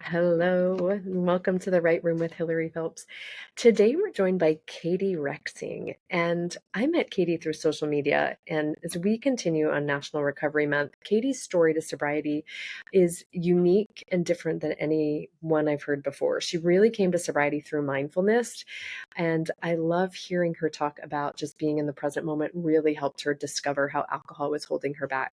Hello, and welcome to the Right Room with Hillary Phelps. Today we're joined by Katy Rexing, and I met Katy through social media. And as we continue on National Recovery Month, Katy's story to sobriety is unique and different than any one I've heard before. She really came to sobriety through mindfulness, and I love hearing her talk about just being in the present moment really helped her discover how alcohol was holding her back.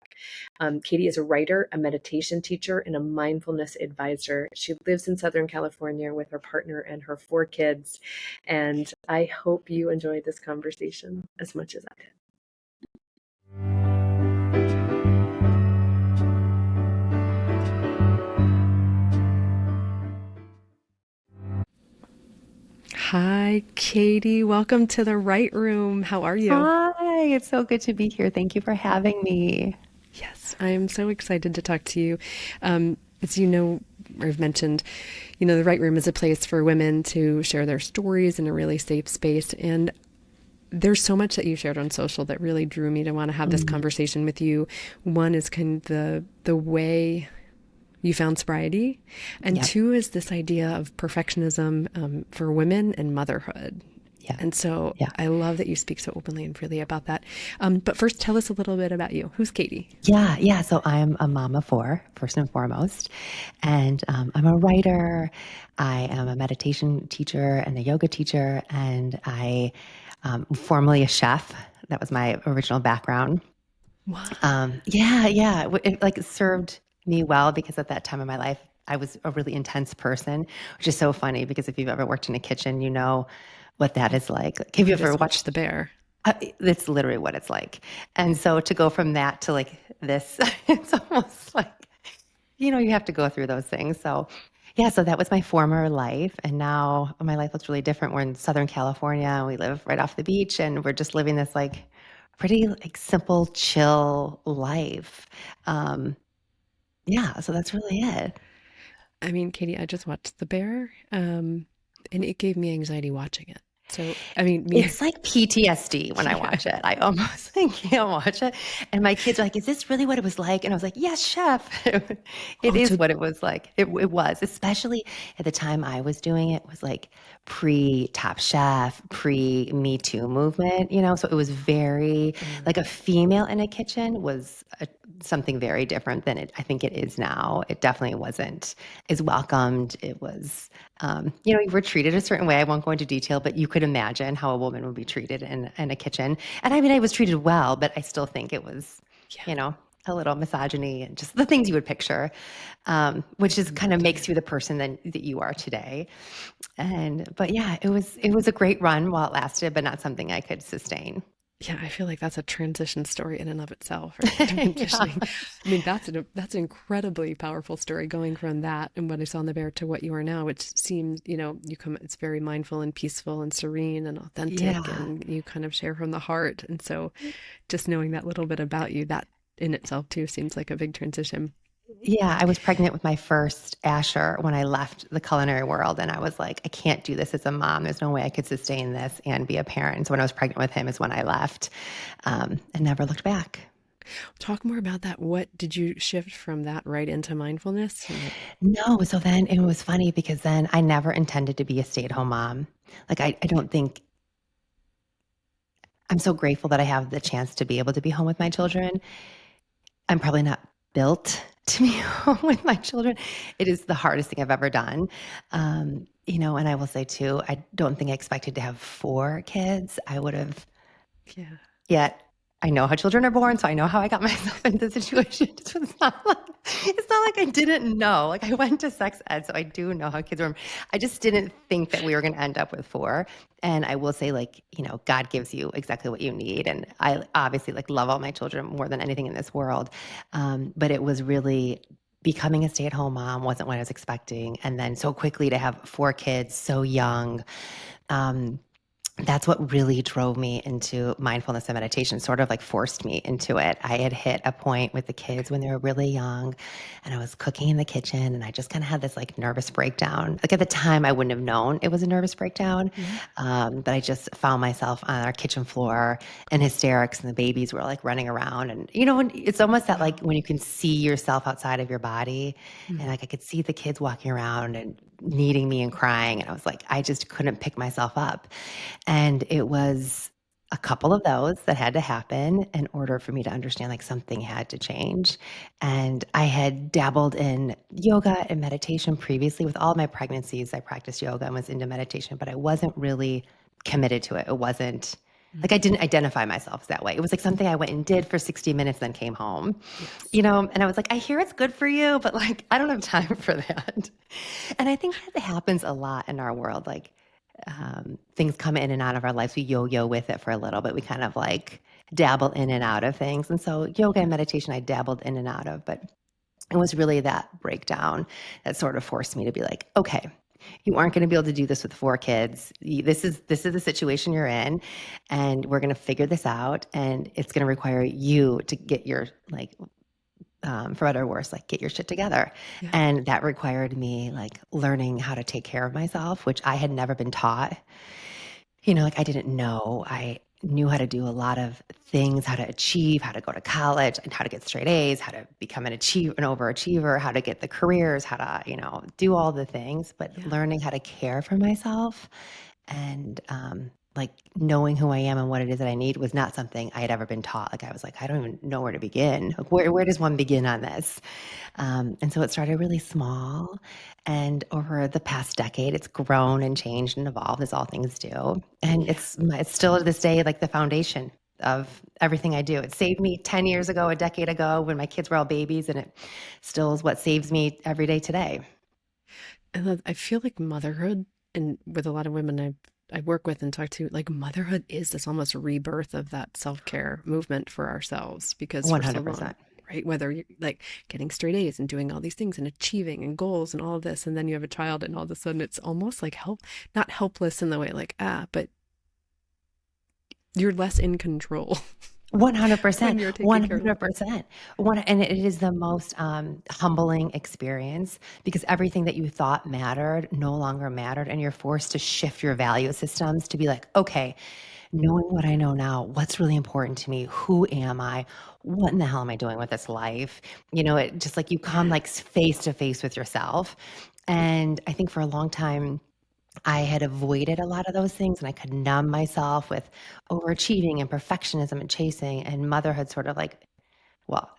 Katy is a writer, a meditation teacher, and a mindfulness advisor. She lives in Southern California with her partner and her 4 kids. And I hope you enjoyed this conversation as much as I did. Hi, Katy. Welcome to the Right Room. How are you? Hi, it's so good to be here. Thank you for having me. Yes, I am so excited to talk to you. As you know, or I've mentioned, the Right Room is a place for women to share their stories in a really safe space. And there's so much that you shared on social that really drew me to want to have this Mm, conversation with you. One is kind of the way you found sobriety, and yep, two is this idea of perfectionism for women and motherhood. yeah, And so yeah. I love that you speak so openly and freely about that. But first, tell us a little bit about you. Who's Katy? Yeah. So I'm a mom of four, first and foremost. And I'm a writer. I am a meditation teacher and a yoga teacher. And I formerly a chef. That was my original background. Wow. Yeah. It like served me well because at that time in my life, I was a really intense person, which is so funny because if you've ever worked in a kitchen, you know what that is like. Like, have you I ever just watched watched? The Bear. It's literally what it's like. And so to go from that to like this, it's almost like, you have to go through those things. So, yeah, so that was my former life. And now my life looks really different. We're in Southern California and we live right off the beach and we're just living this like pretty like simple, chill life. Um, yeah, so that's really it. I mean, Katy, I just watched The Bear, and it gave me anxiety watching it. So, I mean, me, It's like PTSD when I yeah. watch it. I almost like can't watch it. And my kids are like, "Is this really what it was like?" And I was like, "Yes, chef." It Oh, is so what it was like. It was, especially at the time I was doing it was like pre Top Chef, pre Me Too movement. So it was very like a female in a kitchen was something very different than I think it is now. It definitely wasn't as welcomed. It was you were treated a certain way. I won't go into detail, but you could imagine how a woman would be treated in a kitchen. And I mean, I was treated well, but I still think it was, yeah, you know, a little misogyny and just the things you would picture, I which can is kind of makes imagine. you the person that you are today. But yeah, it was a great run while it lasted, but not something I could sustain. Yeah, I feel like that's a transition story in and of itself, right? Yeah. Transitioning. I mean, that's an incredibly powerful story going from that and what I saw in The Bear to what you are now, which seems, it's very mindful and peaceful and serene and authentic, Yeah. and you kind of share from the heart. And so just knowing that little bit about you, that in itself too seems like a big transition. Yeah, I was pregnant with my first Asher when I left the culinary world, and I was like, I can't do this as a mom. There's no way I could sustain this and be a parent. So when I was pregnant with him is when I left, and never looked back. Talk more about that. What did you shift from that right into mindfulness? No, so then it was funny because then I never intended to be a stay-at-home mom. Like I don't think I'm so grateful that I have the chance to be able to be home with my children. I'm probably not built to be home with my children. It is the hardest thing I've ever done. And I will say too, I don't think I expected to have 4 kids. I would have Yeah. yet. I know how children are born, so I know how I got myself into the situation. It's not like I didn't know. Like I went to sex ed, so I do know how kids are. I just didn't think that we were going to end up with 4. And I will say, like, God gives you exactly what you need. And I obviously like love all my children more than anything in this world. But it was really becoming a stay-at-home mom wasn't what I was expecting. And then so quickly to have 4 kids so young. Um, that's what really drove me into mindfulness and meditation, sort of like forced me into it. I had hit a point with the kids when they were really young, and I was cooking in the kitchen, and I just kind of had this like nervous breakdown. Like at the time, I wouldn't have known it was a nervous breakdown, Yeah. but I just found myself on our kitchen floor in hysterics, and the babies were like running around. And it's almost that like Wow. when you can see yourself outside of your body, and Mm. like I could see the kids walking around and needing me and crying, and I was like, I just couldn't pick myself up. And it was a couple of those that had to happen in order for me to understand like something had to change. And I had dabbled in yoga and meditation previously. With all my pregnancies, I practiced yoga and was into meditation, but I wasn't really committed to it. It wasn't like I Mm. didn't identify myself that way. It was like something I went and did for 60 minutes, then came home, Yes. and I was like, I hear it's good for you, but like, I don't have time for that. And I think that happens a lot in our world. Like, things come in and out of our lives. We yo-yo with it for a little bit. We kind of like dabble in and out of things. And so yoga and meditation, I dabbled in and out of, but it was really that breakdown that sort of forced me to be like, okay, you aren't going to be able to do this with 4 kids. This is the situation you're in, and we're going to figure this out. And it's going to require you to get your like for better or worse, like get your shit together. Yeah. And that required me like learning how to take care of myself, which I had never been taught. Like I didn't know. I knew how to do a lot of things, how to achieve, how to go to college, and how to get straight A's, how to become an overachiever, how to get the careers, how to, do all the things. But Yeah. learning how to care for myself and like knowing who I am and what it is that I need was not something I had ever been taught. Like I was like, I don't even know where to begin. Like, where does one begin on this? And so it started really small. And over the past decade, it's grown and changed and evolved as all things do. And Yeah. it's still to this day like the foundation of everything I do. It saved me 10 years ago, a decade ago when my kids were all babies, and it still is what saves me every day today. And I feel like motherhood, and with a lot of women I work with and talk to, like motherhood is this almost rebirth of that self-care movement for ourselves because for so long, 100%. right? Whether you're like getting straight A's and doing all these things and achieving and goals and all of this, and then you have a child and all of a sudden it's almost like not helpless in the way like, but you're less in control 100%, when you're taking care of them. 100%. And it is the most humbling experience because everything that you thought mattered no longer mattered, and you're forced to shift your value systems to be like, okay, knowing what I know now, what's really important to me? Who am I? What in the hell am I doing with this life? It just like you come Yeah. like face to face with yourself. And I think for a long time, I had avoided a lot of those things and I could numb myself with overachieving and perfectionism and chasing, and motherhood sort of like, well,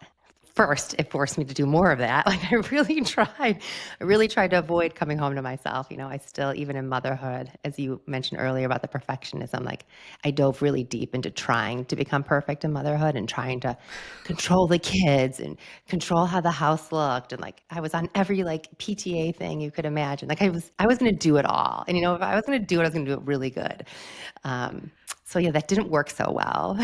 first it forced me to do more of that. Like I really tried to avoid coming home to myself. I still, even in motherhood, as you mentioned earlier about the perfectionism, like I dove really deep into trying to become perfect in motherhood and trying to control the kids and control how the house looked. And like I was on every like PTA thing you could imagine. Like I was going to do it all. And if I was going to do it, I was going to do it really good. Um, so yeah, that didn't work so well.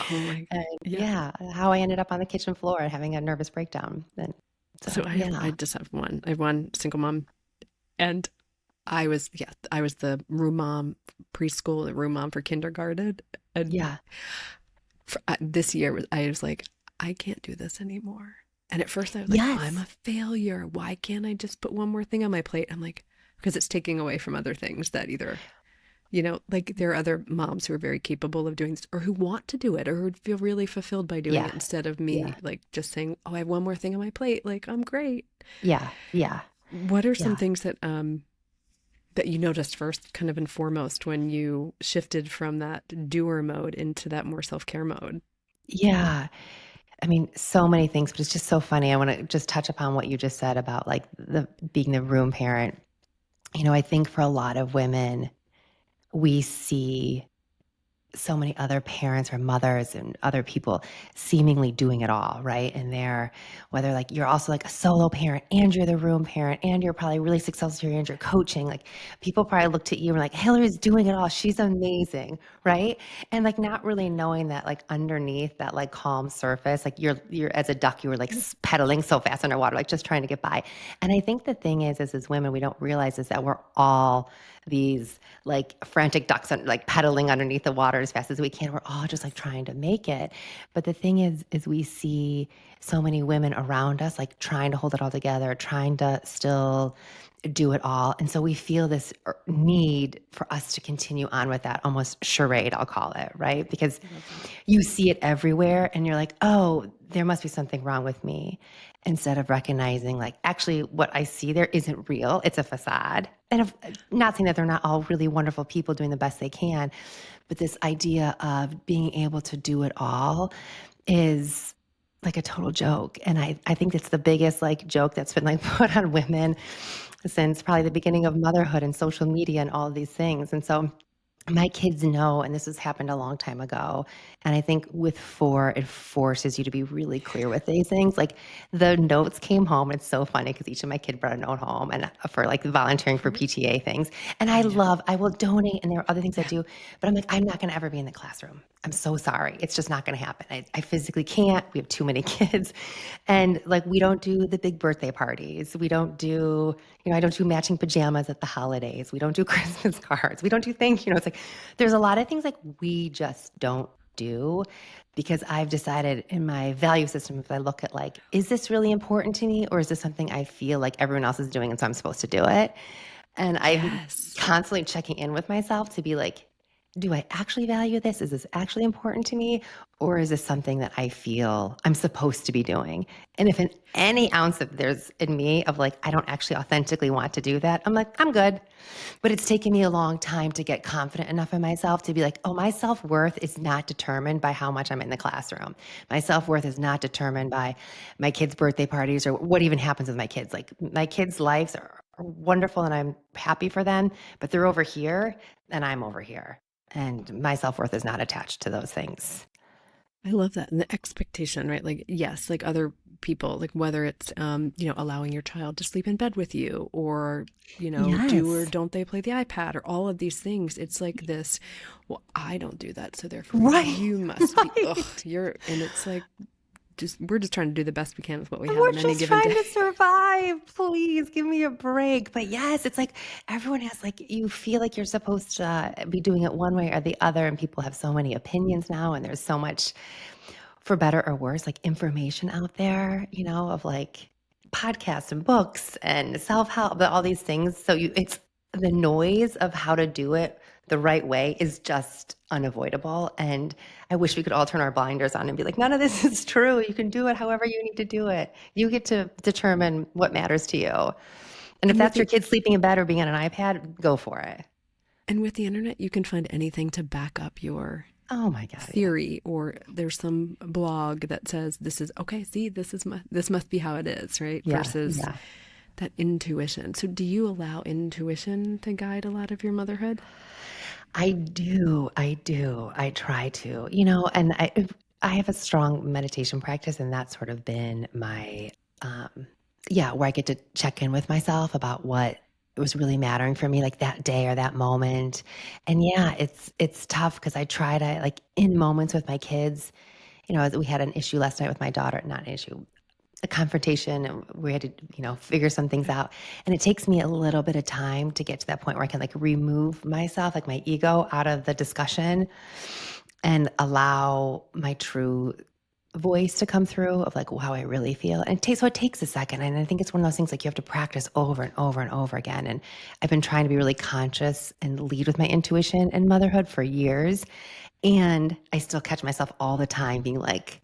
Oh my, And yeah. yeah, how I ended up on the kitchen floor and having a nervous breakdown. And So so, yeah. I just have one. I have one single mom, and I was the room mom preschool, the room mom for kindergarten, and Yeah. this year I was like, I can't do this anymore. And at first I was like, I'm a Yes. failure. Why can't I just put one more thing on my plate? I'm like, because it's taking away from other things that either, like there are other moms who are very capable of doing this or who want to do it or who feel really fulfilled by doing Yeah. it instead of me Yeah. like just saying, oh, I have one more thing on my plate. Like, I'm great. Yeah. Yeah. What are some Yeah. things that you noticed first, kind of and foremost, when you shifted from that doer mode into that more self-care mode? Yeah. I mean, so many things, but it's just so funny. I want to just touch upon what you just said about like the being the room parent. I think for a lot of women, we see so many other parents or mothers and other people seemingly doing it all, right? And they're, whether like you're also like a solo parent and you're the room parent and you're probably really successful and you're coaching, like people probably looked at you and like, Hillary's doing it all. She's amazing, right? And like not really knowing that like underneath that like calm surface, like you're as a duck, you were like pedaling so fast underwater, like just trying to get by. And I think the thing is as women, we don't realize is that we're all these like frantic ducks like pedaling underneath the water as fast as we can. We're all just like trying to make it. But the thing is we see so many women around us like trying to hold it all together, trying to still do it all. And so we feel this need for us to continue on with that almost charade, I'll call it, right? Because I love that. you see it everywhere and you're like, oh, there must be something wrong with me. Instead of recognizing, like, actually, what I see there isn't real, it's a facade. And not saying that they're not all really wonderful people doing the best they can, but this idea of being able to do it all is like a total joke. And I think it's the biggest like joke that's been like put on women since probably the beginning of motherhood and social media and all of these things. And so my kids know, and this has happened a long time ago. And I think with four, it forces you to be really clear with these things. Like the notes came home. It's so funny because each of my kids brought a note home and for like volunteering for For PTA things. And Oh yeah. I will donate and there are other things I Yeah. do, but I'm like, I'm not going to ever be in the classroom. I'm so sorry. It's just not going to happen. I physically can't. We have too many kids. And like, we don't do the big birthday parties. We don't do, I don't do matching pajamas at the holidays. We don't do Christmas cards. We don't do things, it's like, there's a lot of things like we just don't do because I've decided in my value system, if I look at like, is this really important to me or is this something I feel like everyone else is doing and so I'm supposed to do it? And I'm Yes. constantly checking in with myself to be like, do I actually value this? Is this actually important to me? Or is this something that I feel I'm supposed to be doing? And if in any ounce of there's in me of like, I don't actually authentically want to do that, I'm like, I'm good. But it's taken me a long time to get confident enough in myself to be like, oh, my self worth is not determined by how much I'm in the classroom. My self worth is not determined by my kids' birthday parties or what even happens with my kids. Like, my kids' lives are wonderful and I'm happy for them, but they're over here and I'm over here. And my self worth is not attached to those things. I love that. And the expectation, right? Like, yes, like other people, like whether it's, allowing your child to sleep in bed with you or, do or Yes. don't they play the iPad or all of these things. It's like this, well, I don't do that. So therefore Right. you must be, ugh, Right. and it's like, we're just trying to do the best we can with what we have We're on any just given trying day. to survive. Please give me a break. But yes, it's like everyone has like you feel like you're supposed to be doing it one way or the other, and people have so many opinions now, and there's so much, for better or worse, like information out there, of like podcasts and books and self-help, all these things. So it's the noise of how to do it the right way is just unavoidable. And I wish we could all turn our blinders on and be like, none of this is true. You can do it however you need to do it. You get to determine what matters to you. And if And with that's your the kid sleeping in bed or being on an iPad, go for it. and with the internet, you can find anything to back up your Oh my God, yeah. theory, or there's some blog that says this is okay, see, this must be how it is, right? Yeah, Versus yeah. that intuition. So do you allow intuition to guide a lot of your motherhood? I do. I do. I try to, and I have a strong meditation practice, and that's sort of been my, um, yeah, where I get to check in with myself about what was really mattering for me, like that day or that moment. And yeah, it's tough because I try to like in moments with my kids. As we had an issue last night with my daughter, not an issue, a confrontation and we had to figure some things out, and it takes me a little bit of time to get to that point where I can like remove myself, like my ego, out of the discussion and allow my true voice to come through of like how I really feel. And it takes a second, and I think it's one of those things like you have to practice over and over and over again. And I've been trying to be really conscious and lead with my intuition in motherhood for years, and I still catch myself all the time being like,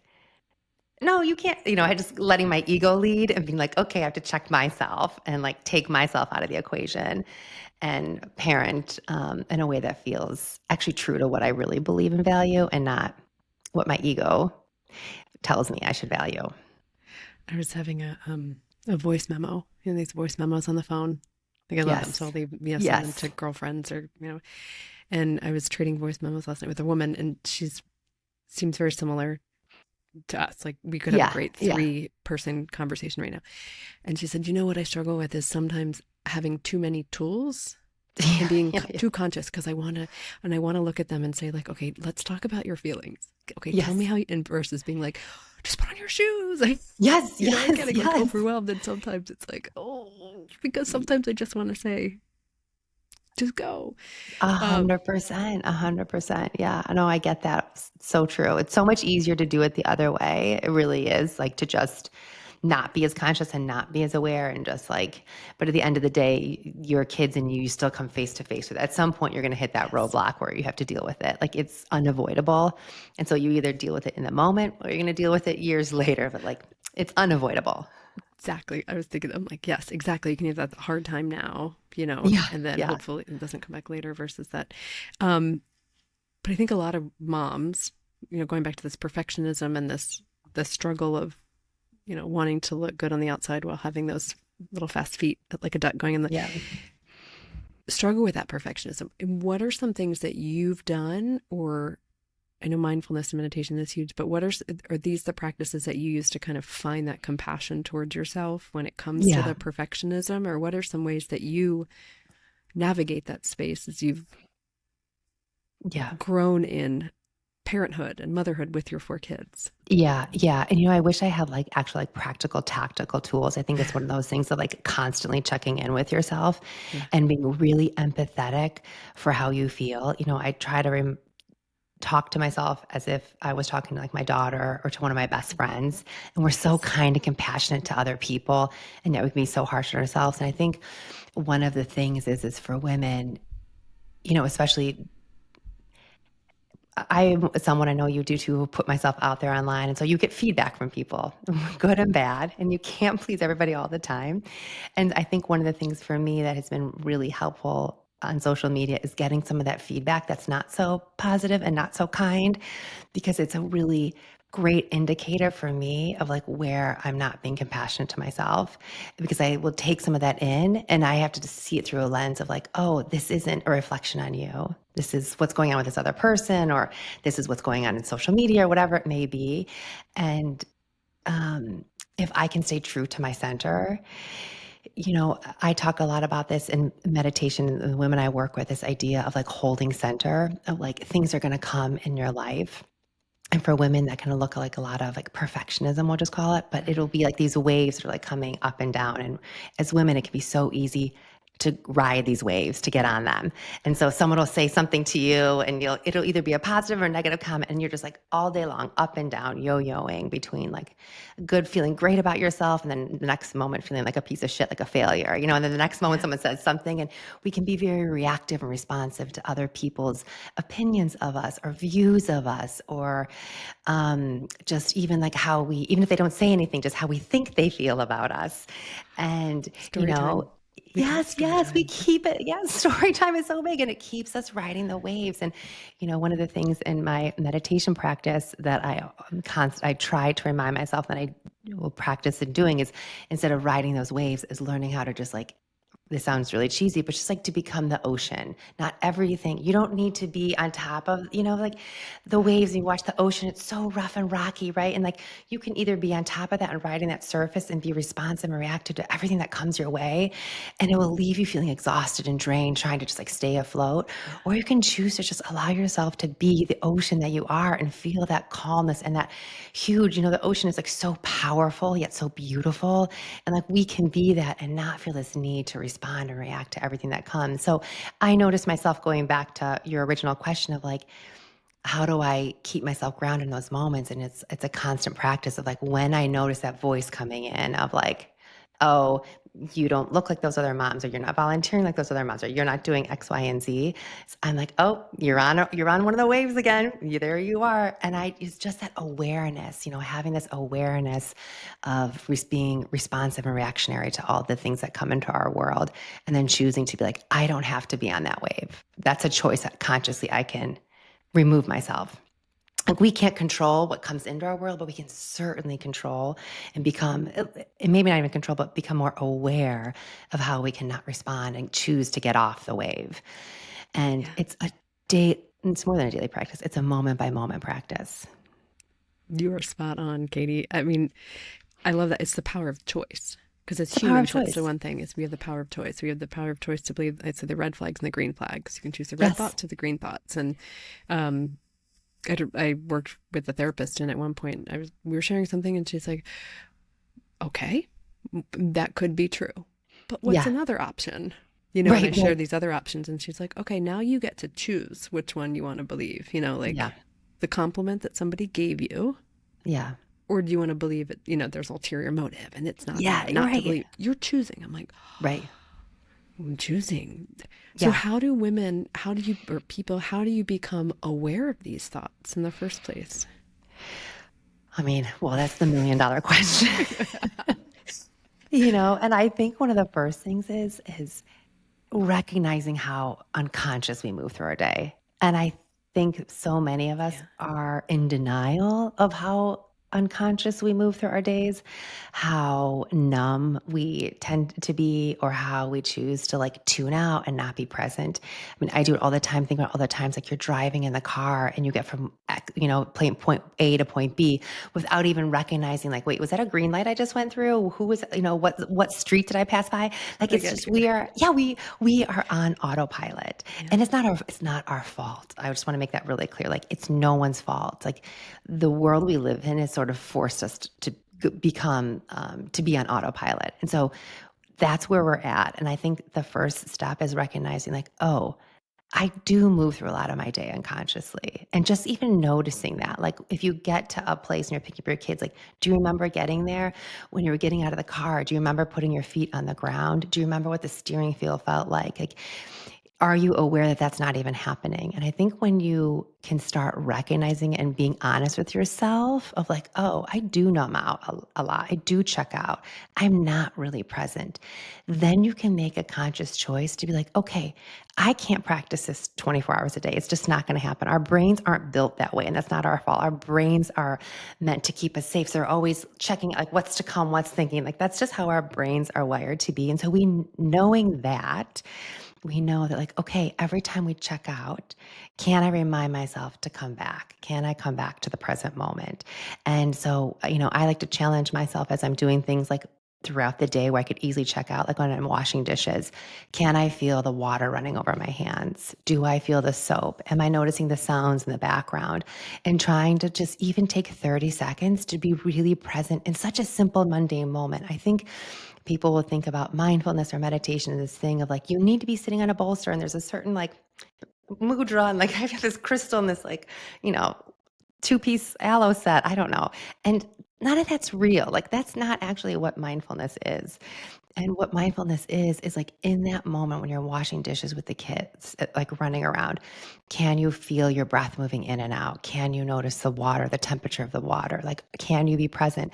no, you can't, I just letting my ego lead and being like, okay, I have to check myself and like take myself out of the equation and parent in a way that feels actually true to what I really believe and value and not what my ego tells me I should value. I was having a voice memo, these voice memos on the phone. I think I love them, so Yes. I'll leave, send them to Yes. girlfriends or And I was trading voice memos last night with a woman, and she's seems very similar to us. Like we could have a Yeah, great yeah. 3-person conversation right now. And she said, you know what I struggle with is sometimes having too many tools Yeah, and being yeah, yeah. too conscious because I want to look at them and say like, okay, let's talk about your feelings. Okay, tell me Yes. how you, and versus being like, just put on your shoes. Like, Yes, and yes, getting like yes. overwhelmed. And sometimes it's like, oh, because sometimes I just want to say, just go. Um, 100%, 100%. Yeah, no, I get that. So true. It's so much easier to do it the other way. It really is like to just not be as conscious and not be as aware and just like, but at the end of the day, your kids and you still come face to face with it. At some point, you're going to hit that yes, roadblock where you have to deal with it. Like it's unavoidable. And so you either deal with it in the moment or you're going to deal with it years later, but like it's unavoidable. exactly. I was thinking, I'm like, yes, exactly. You can have that hard time now, Yeah, and then yeah, hopefully it doesn't come back later versus that. Um, but I think a lot of moms, going back to this perfectionism and the struggle of, wanting to look good on the outside while having those little fast feet like a duck going in the yeah. struggle with that perfectionism. And what are some things that you've done, or I know mindfulness and meditation is huge, but are these the practices that you use to kind of find that compassion towards yourself when it comes to Yeah, the perfectionism? Or what are some ways that you navigate that space as you've yeah. grown in parenthood and motherhood with your 4 kids? Yeah, yeah. And I wish I had like actual like practical tactical tools. I think it's one of those things of like constantly checking in with yourself Yeah. and being really empathetic for how you feel. I try to talk to myself as if I was talking to like my daughter or to one of my best friends. And we're so Yes. kind and compassionate to other people, and yet we can be so harsh on ourselves. And I think one of the things is for women, especially I'm someone I know you do too, who put myself out there online. And so you get feedback from people, good and bad, and you can't please everybody all the time. And I think one of the things for me that has been really helpful on social media is getting some of that feedback that's not so positive and not so kind, because it's a really great indicator for me of like where I'm not being compassionate to myself, because I will take some of that in and I have to just see it through a lens of like, oh, this isn't a reflection on you. This is what's going on with this other person, or this is what's going on in social media or whatever it may be. And um, if I can stay true to my center, I talk a lot about this in meditation and the women I work with, this idea of like holding center, of like things are going to come in your life. And for women, that can look like a lot of like perfectionism, we'll just call it, but it'll be like these waves that are like coming up and down. And as women, it can be so easy to ride these waves, to get on them. And so someone will say something to you and it'll either be a positive or negative comment. And you're just like all day long, up and down, yo-yoing between like good, feeling great about yourself. And then the next moment feeling like a piece of shit, like a failure, and then the next moment Yeah. someone says something, and we can be very reactive and responsive to other people's opinions of us or views of us, or just even like how we, even if they don't say anything, just how we think they feel about us. And, Story time. We call it yes, story yes, we time. keep it. Yes, story time is so big and it keeps us riding the waves. And, one of the things in my meditation practice that I try to remind myself that I will practice in doing is, instead of riding those waves, is learning how to just like, this sounds really cheesy, but just like to become the ocean. Not everything. You don't need to be on top of, like the waves. You watch the ocean, it's so rough and rocky, right? And like you can either be on top of that and riding that surface and be responsive and reactive to everything that comes your way. And it will leave you feeling exhausted and drained, trying to just like stay afloat. Yeah. Or you can choose to just allow yourself to be the ocean that you are and feel that calmness and that huge, the ocean is like so powerful, yet so beautiful. And like we can be that and not feel this need to respond and react to everything that comes. So I noticed myself going back to your original question of like, how do I keep myself grounded in those moments? And it's a constant practice of like when I notice that voice coming in of like, oh, you don't look like those other moms, or you're not volunteering like those other moms, or you're not doing X, Y, and Z. So I'm like, oh, you're on one of the waves again. There you are. And it's just that awareness, having this awareness of being responsive and reactionary to all the things that come into our world, and then choosing to be like, I don't have to be on that wave. That's a choice that consciously I can remove myself. Like we can't control what comes into our world, but we can certainly control and become, and maybe not even control, but become more aware of how we cannot respond and choose to get off the wave. And Yeah. it's a it's more than a daily practice. It's a moment by moment practice. You are spot on, Katie. I mean, I love that. It's the power of choice. Because as The power of humans, that's the choice. one thing is we have the power of choice. We have the power of choice to believe. I'd say the red flags and the green flags. You can choose the red Yes. thoughts or the green thoughts. And um, I worked with a therapist, and at one point, we were sharing something, and she's like, "Okay, that could be true, but what's Yeah. another option?" You know, and I Right. shared Right. these other options, and she's like, "Okay, now you get to choose which one you want to believe." You know, Yeah. like the compliment that somebody gave you, Yeah. or do you want to believe it? You know, there's ulterior motive, and it's not, Yeah. not to Right. believe. You're choosing. I'm like, Right. I'm choosing. So Yeah. how do women, how do you, or people, how do you become aware of these thoughts in the first place? I mean, well, that's the $1,000,000 question. And I think one of the first things is recognizing how unconscious we move through our day. And I think so many of us Yeah. are in denial of how unconscious we move through our days, how numb we tend to be, or how we choose to like tune out and not be present. I mean, I do it all the time. Think about all the times like you're driving in the car and you get from, point A to point B without even recognizing, like, wait, was that a green light I just went through? Who was, what street did I pass by? How Like, did I it's get just, here? we are on autopilot, Yeah. and it's not our fault. I just want to make that really clear. Like, it's no one's fault. Like, the world we live in has sort of forced us to become to be on autopilot, and so that's where we're at. And I think the first step is recognizing, like, oh, I do move through a lot of my day unconsciously. And just even noticing that, like if you get to a place and you're picking up your kids, like, do you remember getting there when you were getting out of the car? Do you remember putting your feet on the ground? Do you remember what the steering wheel felt like? Like, are you aware that that's not even happening? And I think when you can start recognizing and being honest with yourself of like, oh, I do numb out a lot. I do check out. I'm not really present. Then you can make a conscious choice to be like, okay, I can't practice this 24 hours a day. It's just not going to happen. Our brains aren't built that way, and that's not our fault. Our brains are meant to keep us safe. So they're always checking like what's to come, what's thinking. Like that's just how our brains are wired to be. And so knowing that, we know that, like, okay, every time we check out, can I remind myself to come back? Can I come back to the present moment? And so, I like to challenge myself as I'm doing things like throughout the day where I could easily check out, like when I'm washing dishes. Can I feel the water running over my hands? Do I feel the soap? Am I noticing the sounds in the background? And trying to just even take 30 seconds to be really present in such a simple, mundane moment. I think people will think about mindfulness or meditation as this thing of like, you need to be sitting on a bolster and there's a certain like mudra and like I have this crystal and this like, you know, two-piece aloe set. I don't know. And none of that's real. Like that's not actually what mindfulness is. And what mindfulness is like in that moment when you're washing dishes with the kids, like running around, can you feel your breath moving in and out? Can you notice the water, the temperature of the water? Like, can you be present?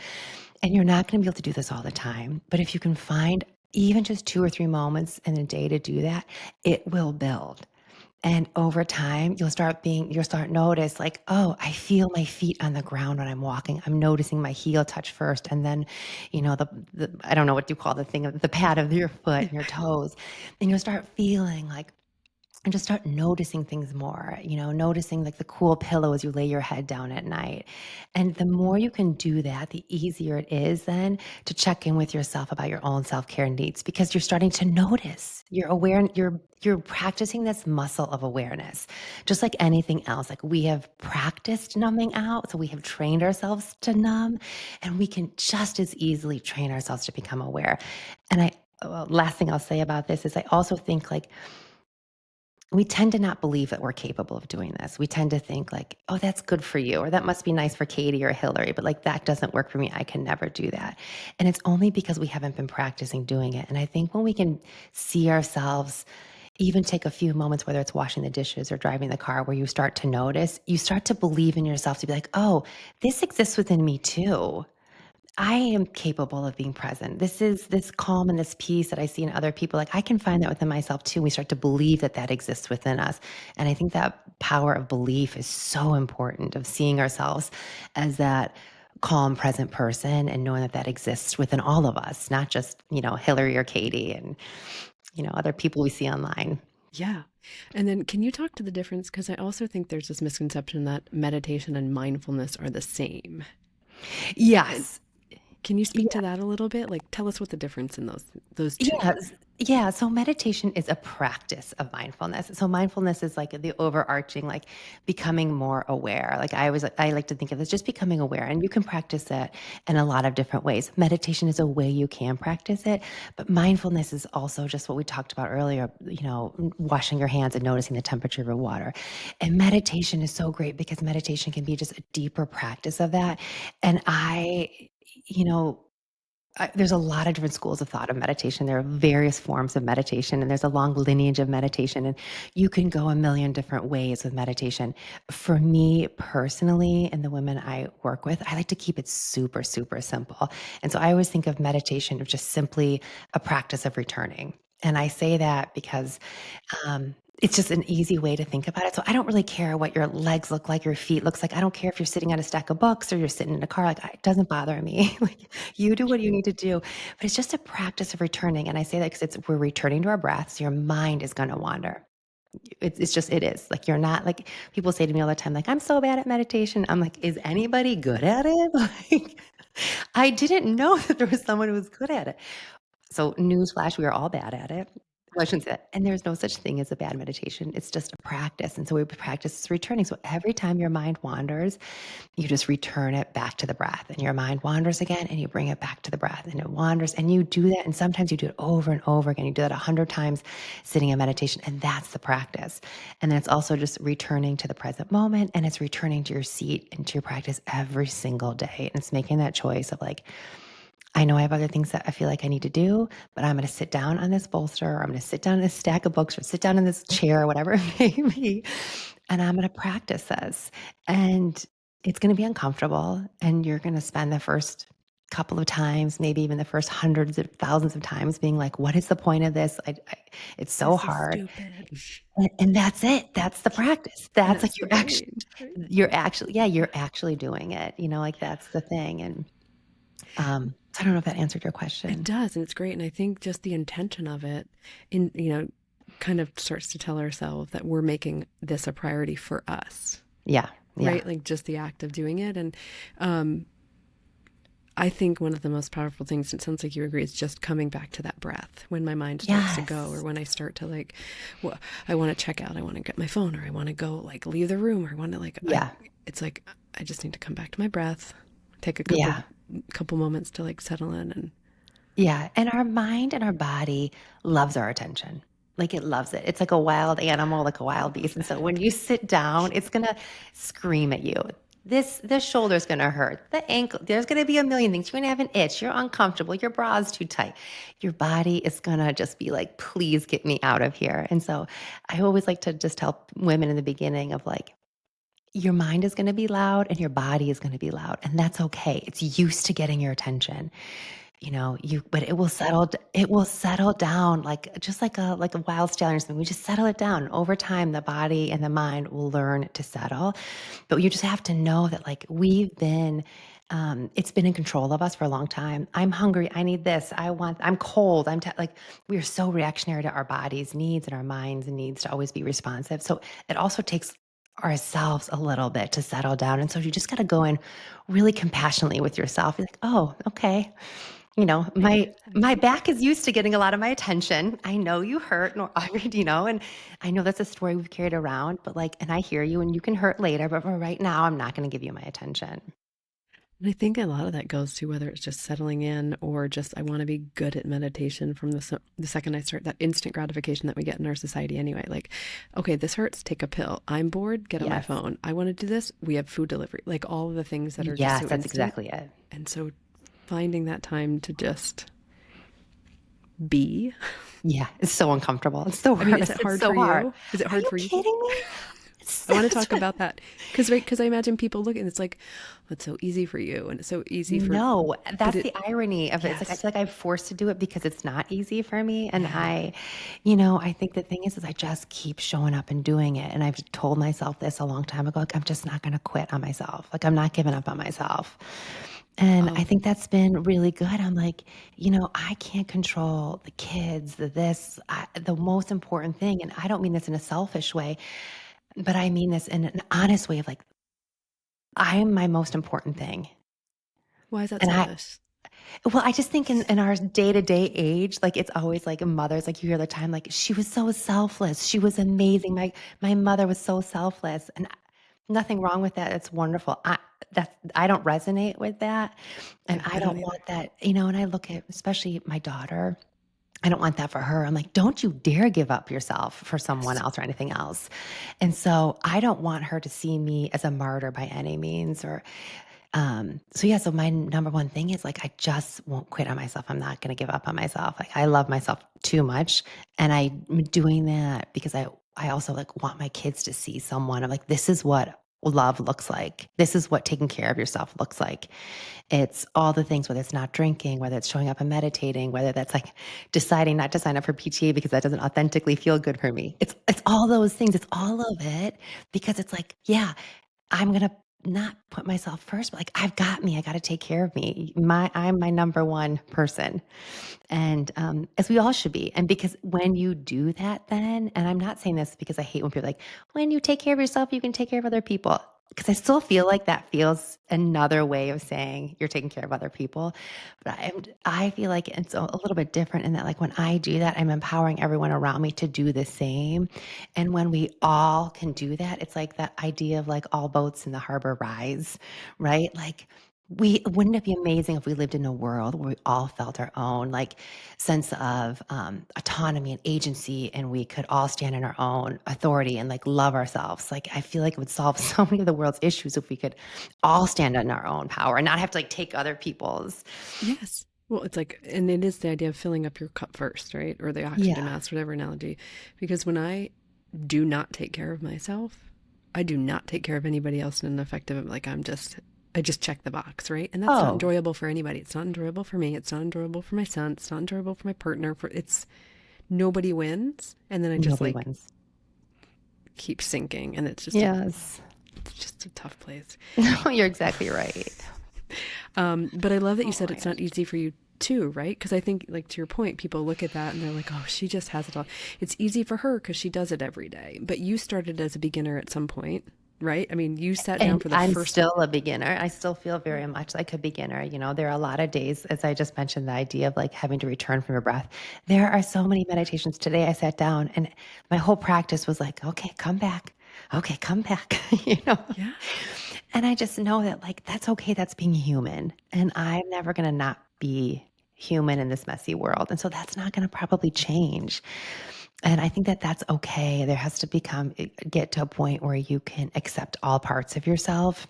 And you're not going to be able to do this all the time. But if you can find even just 2 or 3 moments in a day to do that, it will build. And over time, you'll start notice like, oh, I feel my feet on the ground when I'm walking. I'm noticing my heel touch first. And then, the I don't know what you call the thing, the pad of your foot and your toes. And you'll start feeling like, and just start noticing things more, noticing like the cool pillow as you lay your head down at night. And the more you can do that, the easier it is then to check in with yourself about your own self-care needs because you're starting to notice. You're aware, you're practicing this muscle of awareness. Just like anything else, like we have practiced numbing out, so we have trained ourselves to numb, and we can just as easily train ourselves to become aware. And last thing I'll say about this is I also think like we tend to not believe that we're capable of doing this. We tend to think like, oh, that's good for you, or that must be nice for Katie or Hillary, but like that doesn't work for me. I can never do that. And it's only because we haven't been practicing doing it. And I think when we can see ourselves, even take a few moments, whether it's washing the dishes or driving the car, where you start to notice, you start to believe in yourself to be like, oh, this exists within me too. I am capable of being present. This is this calm and this peace that I see in other people. Like I can find that within myself too. We start to believe that that exists within us. And I think that power of belief is so important of seeing ourselves as that calm, present person and knowing that that exists within all of us, not just, Hillary or Katie and, other people we see online. Yeah. And then can you talk to the difference? Because I also think there's this misconception that meditation and mindfulness are the same. And Yes. can you speak to that a little bit? Like tell us what the difference in those two. Yes. Yeah. So meditation is a practice of mindfulness. So mindfulness is like the overarching, like becoming more aware. I like to think of it as just becoming aware, and you can practice it in a lot of different ways. Meditation is a way you can practice it, but mindfulness is also just what we talked about earlier, washing your hands and noticing the temperature of your water. And meditation is so great because meditation can be just a deeper practice of that. And you know, there's a lot of different schools of thought of meditation. There are various forms of meditation, and there's a long lineage of meditation, and you can go a million different ways with meditation. For me personally, and the women I work with, I like to keep it super, super simple. And so I always think of meditation as just simply a practice of returning. And I say that because it's just an easy way to think about it. So I don't really care what your legs look like, your feet looks like. I don't care if you're sitting on a stack of books or you're sitting in a car. It doesn't bother me. Like, you do what you need to do. But it's just a practice of returning. And I say that because we're returning to our breaths. Your mind is going to wander. It's just, it is like, you're not like, people say to me all the time, like, I'm so bad at meditation. I'm like, is anybody good at it? Like, I didn't know that there was someone who was good at it. So newsflash, we are all bad at it. Well, I shouldn't say that. And there's no such thing as a bad meditation. It's just a practice. And so we practice returning. So every time your mind wanders, you just return it back to the breath. And your mind wanders again, and you bring it back to the breath. And it wanders. And you do that. And sometimes you do it over and over again. You do that 100 times sitting in meditation. And that's the practice. And then it's also just returning to the present moment. And it's returning to your seat and to your practice every single day. And it's making that choice of like, I know I have other things that I feel like I need to do, but I'm going to sit down on this bolster, or I'm going to sit down in this stack of books, or sit down in this chair, or whatever it may be, and I'm going to practice this. And it's going to be uncomfortable, and you're going to spend the first couple of times, maybe even the first hundreds of thousands of times, being like, "What is the point of this? It's so This is hard." stupid. And that's it. That's the practice. And That's like that's the point, right? you're actually doing it. Like that's the thing. And so I don't know if that answered your It question. does, and it's great. And I think just the intention of it kind of starts to tell ourselves that we're making this a priority for us, Yeah, yeah, right? Like just the act of doing it. And I think one of the most powerful things, it sounds like you agree, is just coming back to that breath when my mind starts to go, or yes, when I start to like, well, I want to check out, I want to get my phone, or I want to go like leave the room, or I want to like, yeah, it's like, I just need to come back to my breath, take a yeah, couple moments to like settle in. And yeah. And our mind and our body loves our attention. Like it loves it. It's like a wild animal, like a I wild love beast. And so that. when you sit down, it's gonna scream at you. This shoulder's gonna hurt. The ankle, there's gonna be a million things. You're gonna have an itch. You're uncomfortable. Your bra is too tight. Your body is gonna just be like, please get me out of here. And so I always like to just tell women in the beginning of like, your mind is going to be loud and your body is going to be loud, and that's okay. It's used to getting your attention. But it will settle down, like just like a wild stallion or something. We just settle it down. Over time, the body and the mind will learn to settle. But you just have to know that like it's been in control of us for a long time. I'm hungry. I need this. I'm cold. Like, we are so reactionary to our body's needs and our mind's needs to always be responsive. So it also takes ourselves a little bit to settle down. And so you just got to go in really compassionately with yourself. You're like, oh, okay. I My see back is used to getting a lot of my attention. I know you hurt, and I know that's a story we've carried around, but like, and I hear you, and you can hurt later, but for right now, I'm not going to give you my attention. And I think a lot of that goes to whether it's just settling in, or just I want to be good at meditation from the second I start, that instant gratification that we get in our society anyway. Like, okay, this hurts, take a pill. I'm bored, get on my Yes. phone. I want to do this, we have food delivery. Like all of the things that are just Yes, so that's instant. exactly it. And so finding that time to just be. Yeah, it's so uncomfortable. It's so I mean, hard. is it It's hard so for hard. you? Is it Are hard you for you? kidding me? I want to That's talk what, about that because I imagine people look and it's like, oh, it's so easy for you, and it's so easy for, no, but that's it, the irony of it. It's like I yes, feel like I'm forced to do it because it's not easy for me. And yeah. I think the thing is I just keep showing up and doing it. And I've told myself this a long time ago, like, I'm just not going to quit on myself. Like, I'm not giving up on myself. And I Oh, think that's been really good. I'm like, I can't control the kids, the most important thing. And I don't mean this in a selfish way, but I mean this in an honest way of like, I'm my most important thing. why is that And selfish? I just think in our day-to-day age, like it's always like mothers, like you hear the time, like she was so selfless. She was amazing. My mother was so selfless. And nothing wrong with that. It's wonderful. I don't resonate with that. And Yeah, I I don't don't either. want that, and I look at especially my daughter. I don't want that for her. I'm like, don't you dare give up yourself for someone Yes. else or anything else. And so I don't want her to see me as a martyr by any means or so yeah, so my number one thing is like I just won't quit on myself. I'm not going to give up on myself. Like I love myself too much and I'm doing that because I also like want my kids to see someone. I'm like this is what love looks like. This is what taking care of yourself looks like. It's all the things, whether it's not drinking, whether it's showing up and meditating, whether that's like deciding not to sign up for PTA because that doesn't authentically feel good for me. It's all those things. It's all of it because it's like, yeah, I'm gonna not put myself first, but like I've got me. I got to take care of me. I'm my number one person, and as we all should be. And because when you do that, then, and I'm not saying this because I hate when people are like, when you take care of yourself, you can take care of other people. Because I still feel like that feels another way of saying you're taking care of other people. But I feel like it's a little bit different in that, like when I do that, I'm empowering everyone around me to do the same. And when we all can do that, it's like that idea of like all boats in the harbor rise, right? Like wouldn't it be amazing if we lived in a world where we all felt our own like sense of autonomy and agency, and we could all stand in our own authority and like love ourselves? Like I feel like it would solve so many of the world's issues if we could all stand in our own power and not have to like take other people's. Yes. Well, it's like, and it is the idea of filling up your cup first, right? Or the oxygen Yeah. mask, whatever analogy. Because when I do not take care of myself, I do not take care of anybody else in an effective, like I just check the box, right? And that's not Oh, enjoyable for anybody. It's not enjoyable for me. It's not enjoyable for my son. It's not enjoyable for my partner. It's nobody wins. And then I just nobody like wins. keep sinking. And Yes. it's just a tough place. No, you're exactly right. But I love that you Oh said my it's not gosh. easy for you too, right? Because I think, like, to your point, people look at that and they're like, oh, she just has it all. It's easy for her because she does it every day. But you started as a beginner at some point, right? I mean, you sat down And for the I'm first. still a beginner. I still feel Yeah. very much like a beginner. There are a lot of days, as I just mentioned, the idea of like having to return from your breath. There are so many meditations. Today I sat down and my whole practice was like, okay, come back. Okay, come back. you know? Yeah. And I just know that like that's okay. That's being human. And I'm never gonna not be human in this messy world. And so that's not gonna probably change. And I think that that's okay. There has to get to a point where you can accept all parts of yourself.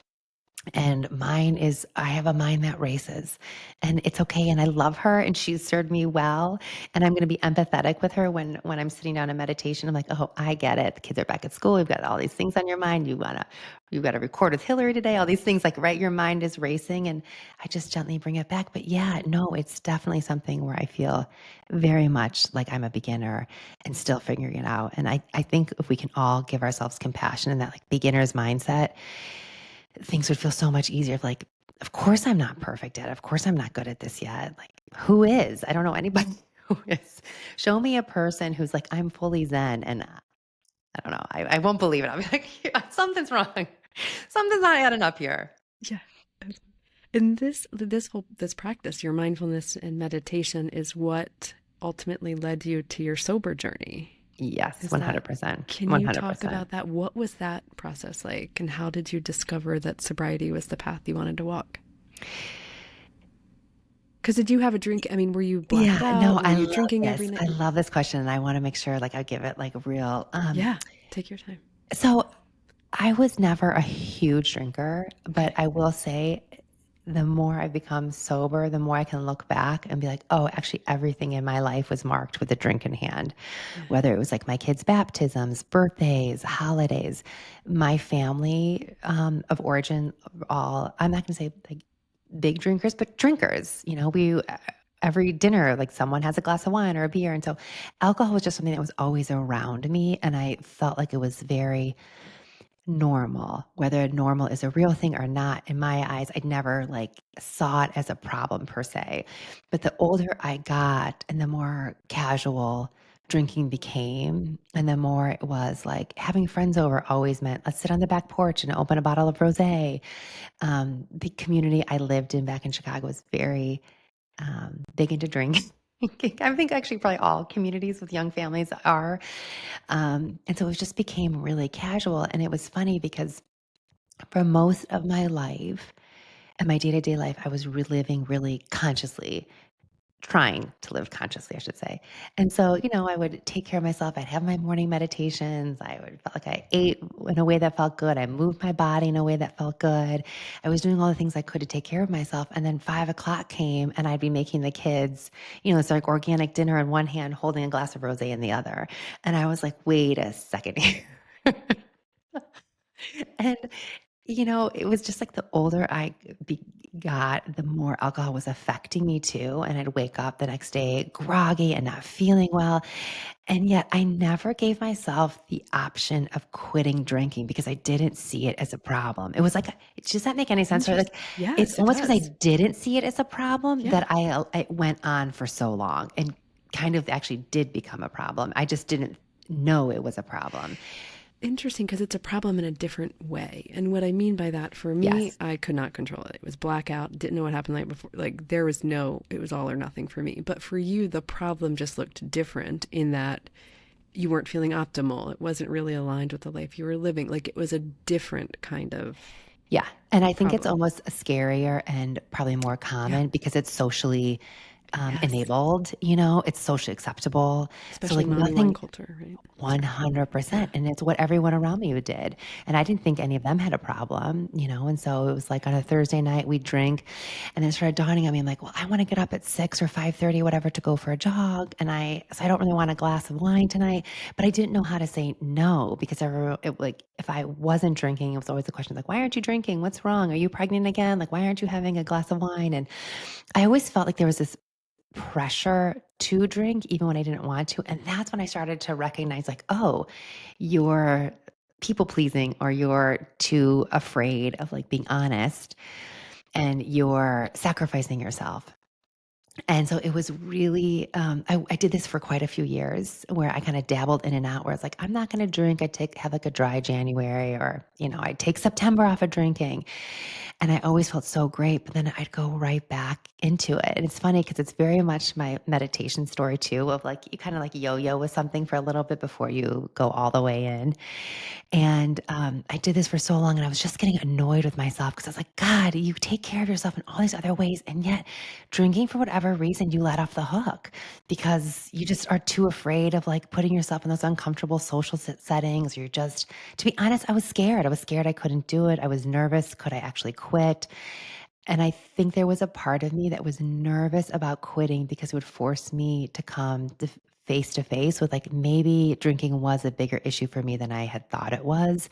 And mine is, I have a mind that races and it's okay. And I love her and she's served me well. And I'm going to be empathetic with her when I'm sitting down in meditation. I'm like, oh, I get it. The kids are back at school. You've got all these things on your mind. You've got to record with Hillary today. All these things like, right. Your mind is racing and I just gently bring it back. But yeah, no, it's definitely something where I feel very much like I'm a beginner and still figuring it out. And I think if we can all give ourselves compassion and that like beginner's mindset, things would feel so much easier. Like, of course I'm not perfect at it. Of course I'm not good at this yet. Like, who is? I don't know anybody who is. Show me a person who's like, I'm fully Zen. And I don't know. I won't believe it. I'll be like, "Yeah, something's wrong. Something's not adding up here." Yeah. And this practice, your mindfulness and meditation, is what ultimately led you to your sober journey. Yes, Is that, 100%. can you talk 100%. about that? What was that process like? And how did you discover that sobriety was the path you wanted to walk? Because did you have a drink? I mean, were you blacked Yeah, out? no, Were I you love drinking every this. I night? love this question. And I want to make sure like I give it like a real, Yeah, take your time. so I was never a huge drinker, but Okay. I will say the more I become sober, the more I can look back and be like, oh, actually, everything in my life was marked with a drink in hand, Yeah. whether it was like my kids' baptisms, birthdays, holidays. My family of origin, all, I'm not going to say like big drinkers, but drinkers. Every dinner, like someone has a glass of wine or a beer. And so alcohol was just something that was always around me. And I felt like it was very normal. Whether normal is a real thing or not, in my eyes, I never like saw it as a problem per se. But the older I got and the more casual drinking became, and the more it was like having friends over always meant let's sit on the back porch and open a bottle of rosé. The community I lived in back in Chicago was very big into drinking. I think actually probably all communities with young families are. And so it just became really casual. And it was funny because for most of my life and my day to day life, I was living really consciously, trying to live consciously, I should say. And so, I would take care of myself. I'd have my morning meditations. I would felt like I ate in a way that felt good. I moved my body in a way that felt good. I was doing all the things I could to take care of myself. And then 5 o'clock came and I'd be making the kids, it's like organic dinner in one hand, holding a glass of rosé in the other. And I was like, wait a second here. And it was just like the older I got, the more alcohol was affecting me too. And I'd wake up the next day groggy and not feeling well. And yet I never gave myself the option of quitting drinking because I didn't see it as a problem. It was like, does that make any sense? Right? Interesting. Like it's Yes, it almost because I does. didn't see it as a problem Yeah. that I went on for so long and kind of actually did become a problem. I just didn't know it was a problem. Interesting, because it's a problem in a different way. And what I mean by that, for me, Yes. I could not control it. It was blackout, didn't know what happened the night before. Like, there was no, it was all or nothing for me. But for you, the problem just looked different in that you weren't feeling optimal. It wasn't really aligned with the life you were living. Like, it was a different kind of Yeah. And I think it's problem. almost scarier and probably more Yeah. common because it's socially Yes. enabled, it's socially acceptable. So Especially like mommy wine nothing culture, right? Sorry. Yeah. 100%. And it's what everyone around me did. And I didn't think any of them had a problem, And so it was like on a Thursday night, we'd drink. And then it started dawning on me, I'm like, well, I want to get up at 6 or 5:30, whatever, to go for a jog. So I don't really want a glass of wine tonight. But I didn't know how to say no because like if I wasn't drinking, it was always the question like, why aren't you drinking? What's wrong? Are you pregnant again? Like, why aren't you having a glass of wine? And I always felt like there was this pressure to drink even when I didn't want to. And that's when I started to recognize like, oh, you're people pleasing or you're too afraid of like being honest and you're sacrificing yourself. And so it was really, I did this for quite a few years where I kind of dabbled in and out where it's like, I'm not going to drink. Have like a dry January or, I take September off of drinking. And I always felt so great, but then I'd go right back into it. And it's funny because it's very much my meditation story too, of like, you kind of like yo-yo with something for a little bit before you go all the way in. And I did this for so long and I was just getting annoyed with myself because I was like, God, you take care of yourself in all these other ways. And yet drinking, for whatever reason, you let off the hook because you just are too afraid of like putting yourself in those uncomfortable social settings. You're just, to be honest, I was scared. I was scared I couldn't do it. I was nervous. Could I actually quit? And I think there was a part of me that was nervous about quitting because it would force me to come face to face with like maybe drinking was a bigger issue for me than I had thought it was.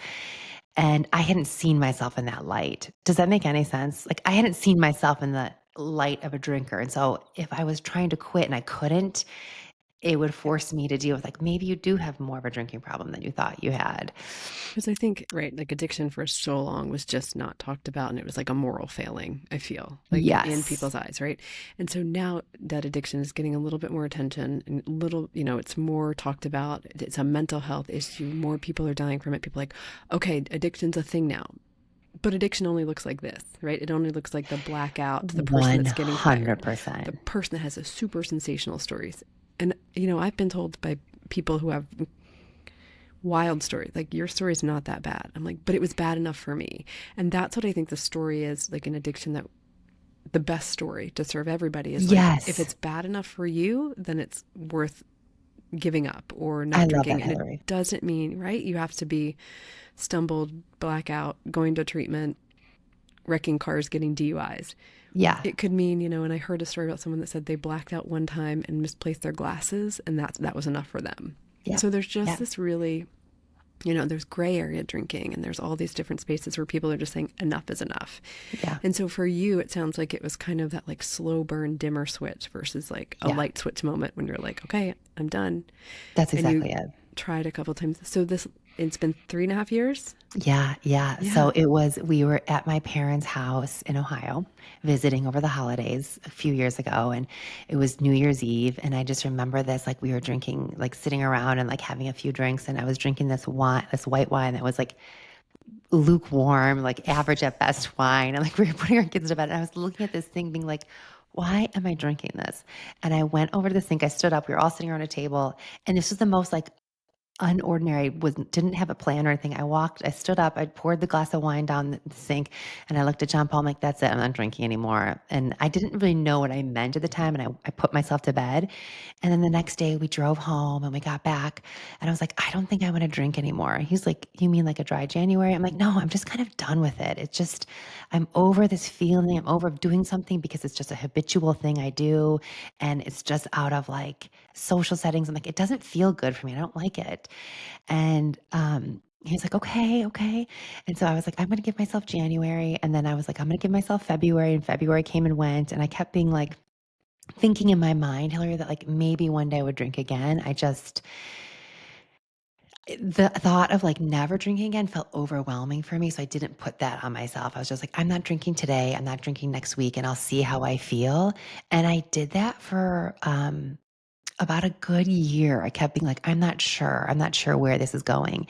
And I hadn't seen myself in that light. Does that make any sense? Like I hadn't seen myself in the light of a drinker. And so if I was trying to quit and I couldn't, it would Yeah. force me to deal with like maybe you do have more of a drinking problem than you thought you had. Because I think, right, like addiction for so long was just not talked about, and it was like a moral failing, I feel, like in Yes. people's eyes, right? And so now that addiction is getting a little bit more attention and little, it's more talked about. It's a mental health issue. More people are dying from it. People are like, okay, addiction's a thing now. But addiction only looks like this, right? It only looks like the blackout, the person that's getting fired, the 100%. person that has a super sensational stories. And, I've been told by people who have wild story, like your story is not that bad. I'm like, but it was bad enough for me. And that's what I think the story is, like an addiction, that the best story to serve everybody is like, if Yes. it's bad enough for you, then it's worth giving up or I not love that, drinking. And it Hillary. doesn't mean, right, you have to be stumbled, blackout, going to treatment, wrecking cars, getting DUIs. Yeah. It could mean, and I heard a story about someone that said they blacked out one time and misplaced their glasses, and that was enough for them. Yeah. So there's just Yeah. this really, there's gray area drinking, and there's all these different spaces where people are just saying enough is enough. Yeah. And so for you, it sounds like it was kind of that like slow burn dimmer switch versus like a Yeah. light switch moment when you're like, okay, I'm done. That's And you exactly it. tried a couple times. So this It's been 3.5 years? Yeah, yeah. Yeah. So we were at my parents' house in Ohio visiting over the holidays a few years ago, and it was New Year's Eve. And I just remember this, like we were drinking, like sitting around and like having a few drinks, and I was drinking this wine, this white wine that was like lukewarm, like average at best wine. And like we were putting our kids to bed, and I was looking at this thing being like, why am I drinking this? And I went over to the sink, I stood up, we were all sitting around a table, and this was the most like unordinary, was didn't have a plan or anything. I stood up, I poured the glass of wine down the sink, and I looked at John Paul. I'm like, that's it, I'm not drinking anymore. And I didn't really know what I meant at the time. And I put myself to bed. And then the next day we drove home and we got back, and I was like, I don't think I want to drink anymore. He's like, you mean like a dry January? I'm like, no, I'm just kind of done with it. It's just, I'm over this feeling. I'm over doing something because it's just a habitual thing I do. And it's just out of like social settings. I'm like, it doesn't feel good for me. I don't like it. And he's like, okay, okay. And so I was like, I'm going to give myself January. And then I was like, I'm going to give myself February. And February came and went. And I kept being like, thinking in my mind, Hillary, that like maybe one day I would drink again. The thought of like never drinking again felt overwhelming for me. So I didn't put that on myself. I was just like, I'm not drinking today. I'm not drinking next week, and I'll see how I feel. And I did that for about a good year. I kept being like, I'm not sure. I'm not sure where this is going.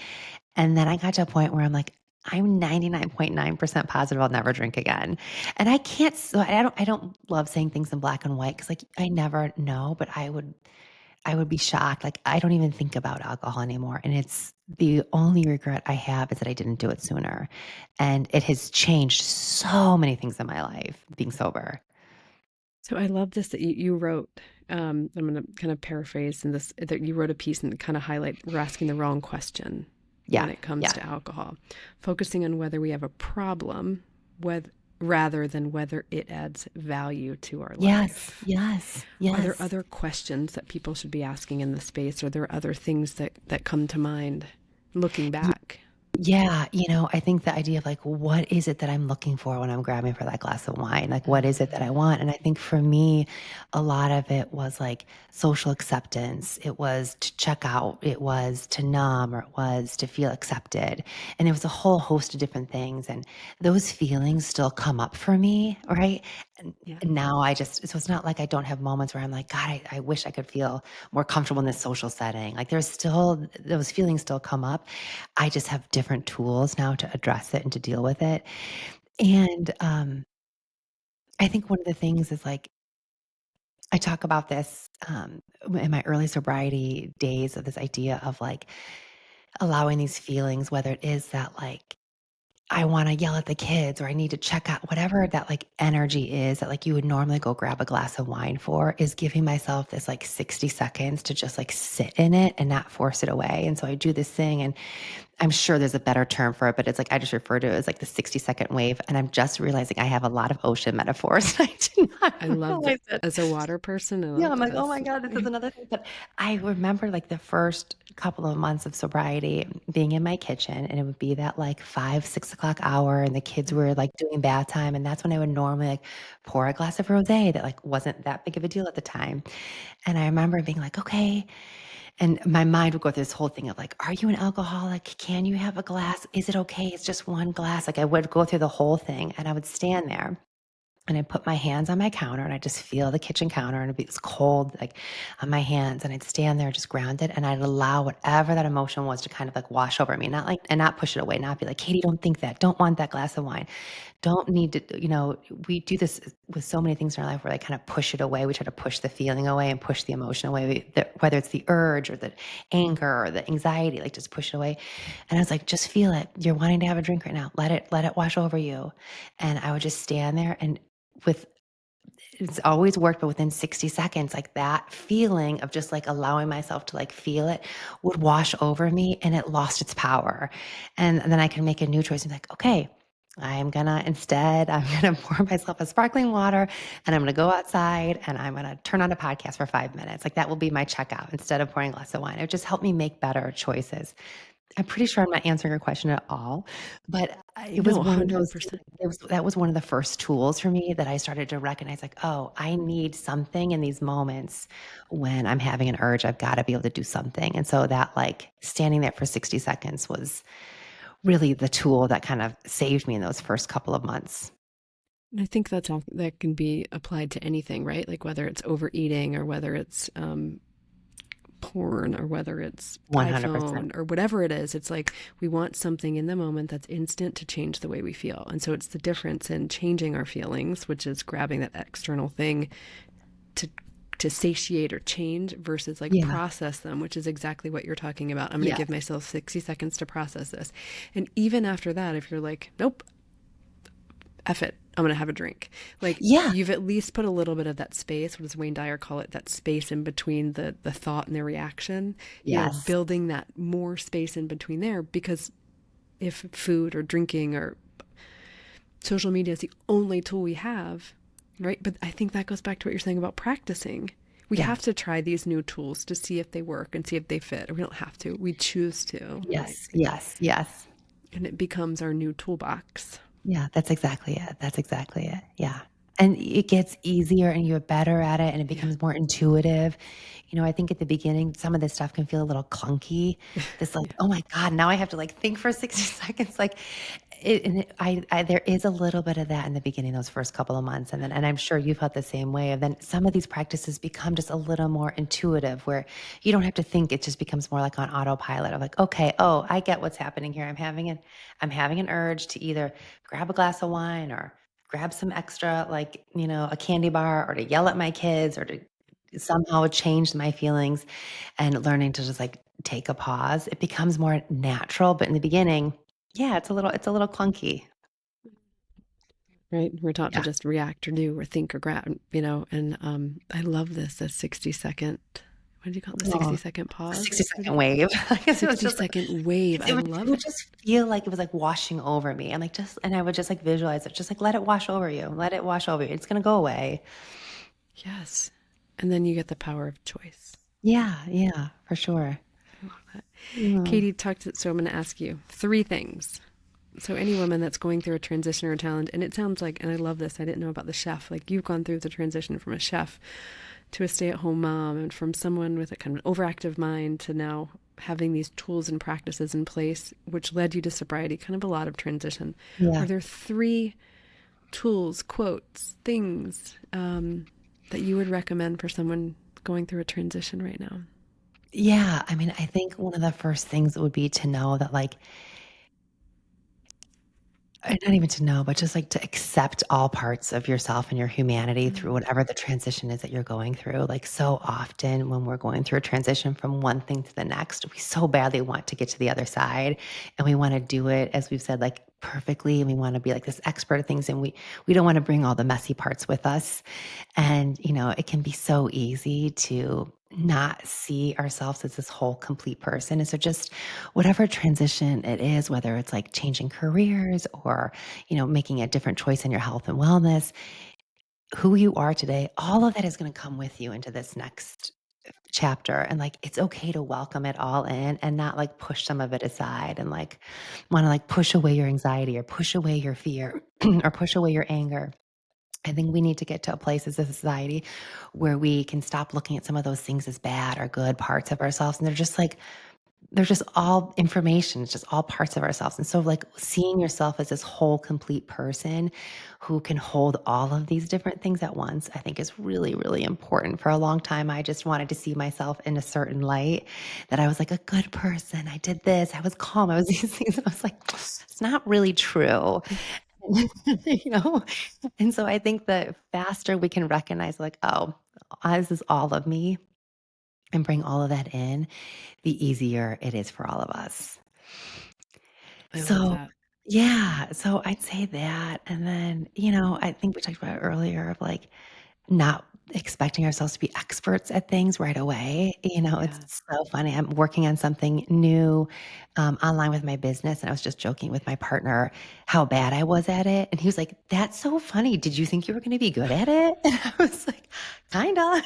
And then I got to a point where I'm like, I'm 99.9% positive I'll never drink again. And I can't, so I don't love saying things in black and white because like I never know, but I would be shocked. Like I don't even think about alcohol anymore. And it's the only regret I have is that I didn't do it sooner. And it has changed so many things in my life being sober. So I love this that you wrote. I'm going to kind of paraphrase in this, that you wrote a piece and kind of highlight we're asking the wrong question Yeah. when it comes Yeah. to alcohol, focusing on whether we have a problem with rather than whether it adds value to our Yes. life. Yes. Are there Yes. other questions that people should be asking in the space? Are there other things that come to mind looking back? Yeah, I think the idea of like, what is it that I'm looking for when I'm grabbing for that glass of wine? Like, what is it that I Mm, want? And I think for me, a lot of it was like social acceptance. It was to check out, it was to numb, or it was to feel accepted. And it was a whole host of different things. And those feelings still come up for me, right? And yeah. now so it's not like I don't have moments where I'm like, God, I wish I could feel more comfortable in this social setting. Like, those feelings still come up. I just have different tools now to address it and to deal with it. And I think one of the things is like, I talk about this in my early sobriety days, of this idea of like allowing these feelings, whether it is that like I want to yell at the kids, or I need to check out, whatever that like energy is that like you would normally go grab a glass of wine for, is giving myself this like 60 seconds to just like sit in it and not force it away. And so I do this thing, and I'm sure there's a better term for it, but it's like I just refer to it as like the 60-second wave. And I'm just realizing I have a lot of ocean metaphors. I did not I love that. realize it. As a water person, I Yeah, love I'm like, oh my this. God, this is another thing. But I remember like the first couple of months of sobriety being in my kitchen, and it would be that like 5, 6 o'clock hour, and the kids were like doing bath time. And that's when I would normally like pour a glass of rosé that like wasn't that big of a deal at the time. And I remember being like, okay. And my mind would go through this whole thing of like, are you an alcoholic? Can you have a glass? Is it okay? It's just one glass. Like I would go through the whole thing, and I would stand there and I'd put my hands on my counter, and I'd just feel the kitchen counter, and it was cold like on my hands, and I'd stand there just grounded, and I'd allow whatever that emotion was to kind of like wash over me, not like, and not push it away, not be like, Katie, don't think that, don't want that glass of wine, don't need to, we do this with so many things in our life where they kind of push it away. We try to push the feeling away and push the emotion away, whether it's the urge or the anger or the anxiety, like just push it away. And I was like, just feel it. You're wanting to have a drink right now. Let it wash over you. And I would just stand there, and with it's always worked, but within 60 seconds, like that feeling of just like allowing myself to like feel it would wash over me, and it lost its power. And then I can make a new choice and be like, okay, I'm gonna pour myself a sparkling water, and I'm gonna go outside, and I'm gonna turn on a podcast for 5 minutes. Like that will be my checkout instead of pouring a glass of wine. It just helped me make better choices. I'm pretty sure I'm not answering your question at all, but it was No, one of those 100%. that was one of the first tools for me that I started to recognize, like, "Oh, I need something in these moments when I'm having an urge, I've gotta be able to do something." And so that, like, standing there for 60 seconds was really the tool that kind of saved me in those first couple of months. And I think that can be applied to anything, right? Like whether it's overeating or whether it's porn or whether it's 100%. iPhone or whatever it is. It's like we want something in the moment that's instant to change the way we feel. And so it's the difference in changing our feelings, which is grabbing that external thing to to satiate or change versus like Yeah. process them, which is exactly what you're talking about. I'm going to Yes. give myself 60 seconds to process this. And even after that, if you're like, nope, F it, I'm going to have a drink. Like Yeah. you've at least put a little bit of that space. What does Wayne Dyer call it? That space in between the thought and the reaction, Yes. building that more space in between there because if food or drinking or social media is the only tool we have, right? But I think that goes back to what you're saying about practicing. We Yeah. have to try these new tools to see if they work and see if they fit. Or we don't have to. We choose to. Yes. Yes. Yes. And it becomes our new toolbox. Yeah, that's exactly it. That's exactly it. Yeah. And it gets easier and you're better at it and it Yeah. becomes more intuitive. I think at the beginning, some of this stuff can feel a little clunky. This like, Yeah. oh my God, now I have to like think for 60 seconds. Like there is a little bit of that in the beginning, those first couple of months. And I'm sure you've felt the same way. And then some of these practices become just a little more intuitive where you don't have to think. It just becomes more like on autopilot of like, okay, oh, I get what's happening here. I'm having an urge to either grab a glass of wine or grab some extra, like, a candy bar or to yell at my kids or to somehow change my feelings and learning to just like take a pause. It becomes more natural, but in the beginning, yeah, it's a little clunky. Right. We're taught to Yeah. just react or do or think or grab, and I love the 60-second, what did you call it? The Oh, 60-second the pause? 60-second wave. I guess it was just like 60-second wave. I it love would it. just feel like it was like washing over me. And I would just like visualize it, just like let it wash over you. Let it wash over you. It's gonna go away. Yes. And then you get the power of choice. Yeah, yeah, for sure. I love that. Yeah. Katie so I'm going to ask you three things. So any woman that's going through a transition or a challenge, and it sounds like, and I love this, I didn't know about the chef, like you've gone through the transition from a chef to a stay-at-home mom and from someone with a kind of an overactive mind to now having these tools and practices in place, which led you to sobriety, kind of a lot of transition. Are Yeah. there three tools, quotes, things that you would recommend for someone going through a transition right now? Yeah, I mean, I think one of the first things would be to know that, like, not even to know, but just like to accept all parts of yourself and your humanity through Mm, whatever the transition is that you're going through. Like, so often when we're going through a transition from one thing to the next, we so badly want to get to the other side and we want to do it, as we've said, like perfectly. And we want to be like this expert at things and we don't want to bring all the messy parts with us. And, it can be so easy to not see ourselves as this whole complete person. And so just whatever transition it is, whether it's like changing careers or, making a different choice in your health and wellness, who you are today, all of that is going to come with you into this next chapter. And like, it's okay to welcome it all in and not like push some of it aside and like want to like push away your anxiety or push away your fear or push away your anger. I think we need to get to a place as a society where we can stop looking at some of those things as bad or good parts of ourselves. And they're just all information. It's just all parts of ourselves. And so like seeing yourself as this whole complete person who can hold all of these different things at once, I think is really, really important. For a long time, I just wanted to see myself in a certain light that I was like a good person. I did this. I was calm. I was these things. And I was like, it's not really true. you know? And so I think the faster we can recognize like, oh, this is all of me and bring all of that in, the easier it is for all of us. I love So that. yeah, so I'd say that. And then, I think we talked about it earlier of like not expecting ourselves to be experts at things right away. Yeah. It's so funny. I'm working on something new online with my business, and I was just joking with my partner how bad I was at it. And he was like, "That's so funny. Did you think you were going to be good at it?" And I was like, "Kinda."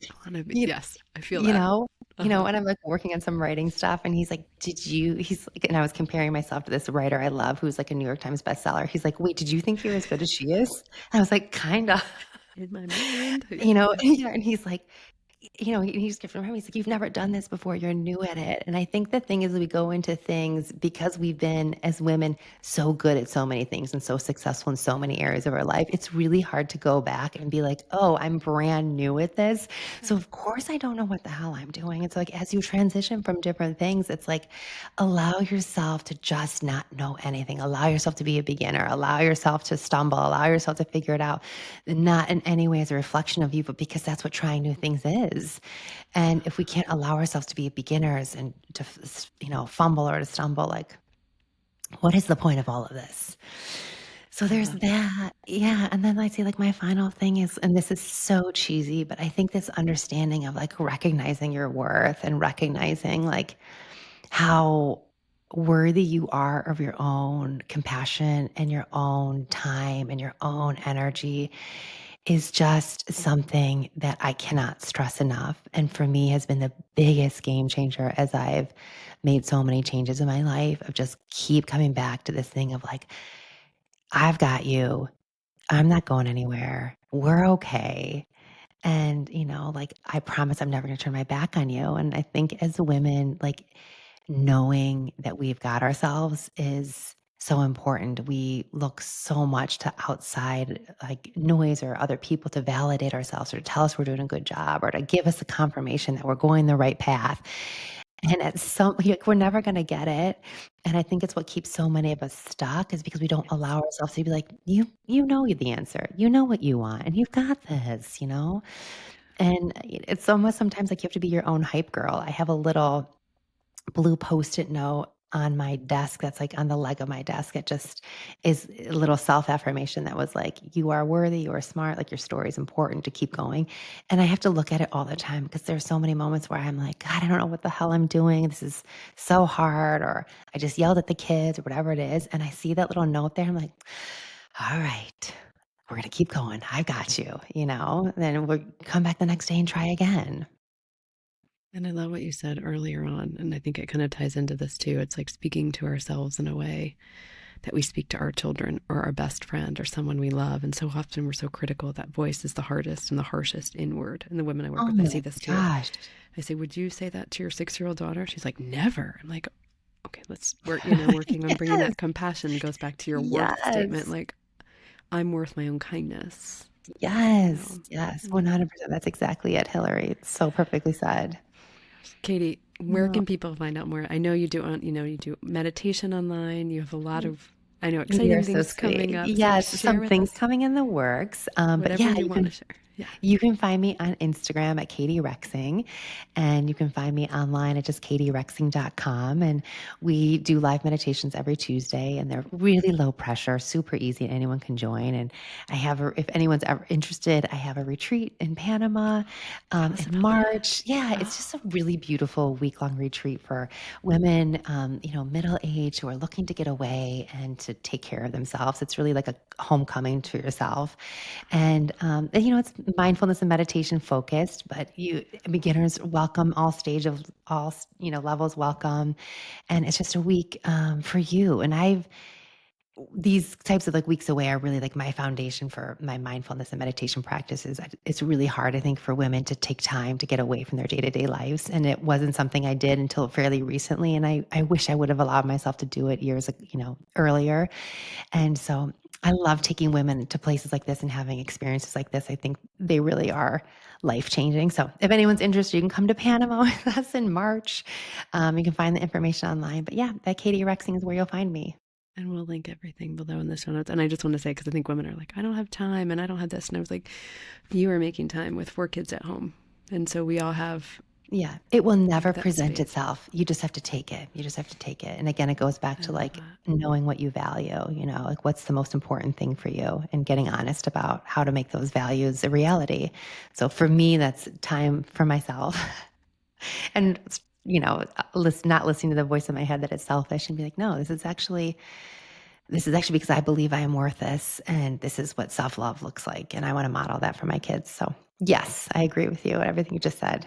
I want to be, you, yes, I feel you that. know? And I'm like working on some writing stuff, and he's like, he's like, and I was comparing myself to this writer I love who's like a New York Times bestseller. He's like, wait, did you think you're as good as she is? I was like, kinda. In my mind. Yeah, and he's like, he just kept reminding me, he's like, "You've never done this before, you're new at it." And I think the thing is we go into things because we've been, as women, so good at so many things and so successful in so many areas of our life. It's really hard to go back and be like, "Oh, I'm brand new at this. So Yeah. of course I don't know what the hell I'm doing." It's like as you transition from different things, it's like allow yourself to just not know anything. Allow yourself to be a beginner. Allow yourself to stumble. Allow yourself to figure it out. Not in any way as a reflection of you, but because that's what trying new things is. And if we can't allow ourselves to be beginners and to, fumble or to stumble, like, what is the point of all of this? So I there's love that. that. Yeah. And then I say, like, my final thing is, and this is so cheesy, but I think this understanding of like recognizing your worth and recognizing like how worthy you are of your own compassion and your own time and your own energy is just something that I cannot stress enough. And for me has been the biggest game changer as I've made so many changes in my life of just keep coming back to this thing of like, I've got you. I'm not going anywhere. We're okay. And, like, I promise I'm never going to turn my back on you. And I think as women, like, knowing that we've got ourselves is so important. We look so much to outside like noise or other people to validate ourselves or to tell us we're doing a good job or to give us a confirmation that we're going the right path. And at some like we're never gonna get it. And I think it's what keeps so many of us stuck is because we don't Yes. allow ourselves to be like, you know the answer. You know what you want and you've got this. And it's almost sometimes like you have to be your own hype girl. I have a little blue Post-it note on my desk that's like on the leg of my desk. It just is a little self-affirmation that was like, you are worthy, you are smart, like your story is important to keep going. And I have to look at it all the time because there's so many moments where I'm like, God, I don't know what the hell I'm doing. This is so hard. Or I just yelled at the kids or whatever it is. And I see that little note there. I'm like, all right, we're going to keep going. I got you. And then we'll come back the next day and try again. And I love what you said earlier on, and I think it kind of ties into this too. It's like speaking to ourselves in a way that we speak to our children or our best friend or someone we love. And so often we're so critical. That voice is the hardest and the harshest inward. And the women I work Oh with, I my see this too. gosh. I say, would you say that to your 6-year-old daughter? She's like, never. I'm like, okay, let's working on bringing Yes. that compassion goes back to your worth statement. Yes. Like, I'm worth my own kindness, you Yes. know? Yes. And 100%. That's exactly it, Hillary. It's so perfectly said. Katy, where No. can people find out more? I know you do meditation online. You have a lot of, I know, You're exciting so things sweet. coming up. So Yes, share some with things us coming in the works. But whatever yeah, you want to share. Yeah. you can find me on Instagram at Katy Rexing, and you can find me online at just katyrexing.com. And we do live meditations every Tuesday, and they're really low pressure, super easy. Anyone can join. And if anyone's ever interested, I have a retreat in Panama Tell us in about that. March. Yeah, it's Oh, just a really beautiful week-long retreat for women, middle age who are looking to get away and to take care of themselves. It's really like a homecoming to yourself. It's mindfulness and meditation focused, but beginners welcome, all stage of all, levels welcome. And it's just a week for you. And these types of like weeks away are really like my foundation for my mindfulness and meditation practices. It's really hard, I think, for women to take time to get away from their day-to-day lives. And it wasn't something I did until fairly recently. And I wish I would have allowed myself to do it years, earlier. And so I love taking women to places like this and having experiences like this. I think they really are life changing. So if anyone's interested, you can come to Panama with us in March. You can find the information online. But yeah, that Katy Rexing is where you'll find me. and we'll link everything below in the show notes. And I just want to say, because I think women are like, I don't have time and I don't have this. And I was like, you are making time with 4 kids at home. And so we all have Yeah, it will never like that present space. itself. You just have to take it. You just have to take it. And again, it goes back I to love like that. knowing what you value, like what's the most important thing for you and getting honest about how to make those values a reality. So for me, that's time for myself. And not listening to the voice in my head that it's selfish and be like, no, this is actually because I believe I am worth this, and this is what self-love looks like, and I want to model that for my kids. So yes, I agree with you everything you just said.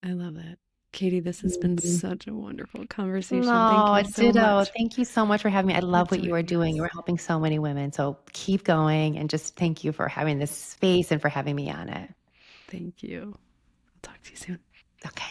I love that. Katy, this has been such a wonderful conversation. Thank No, you so ditto. much Thank you so much for having me. I for love what you are joining doing. us. You're helping so many women. So keep going and just thank you for having this space and for having me on it. Thank you. I'll talk to you soon. Okay.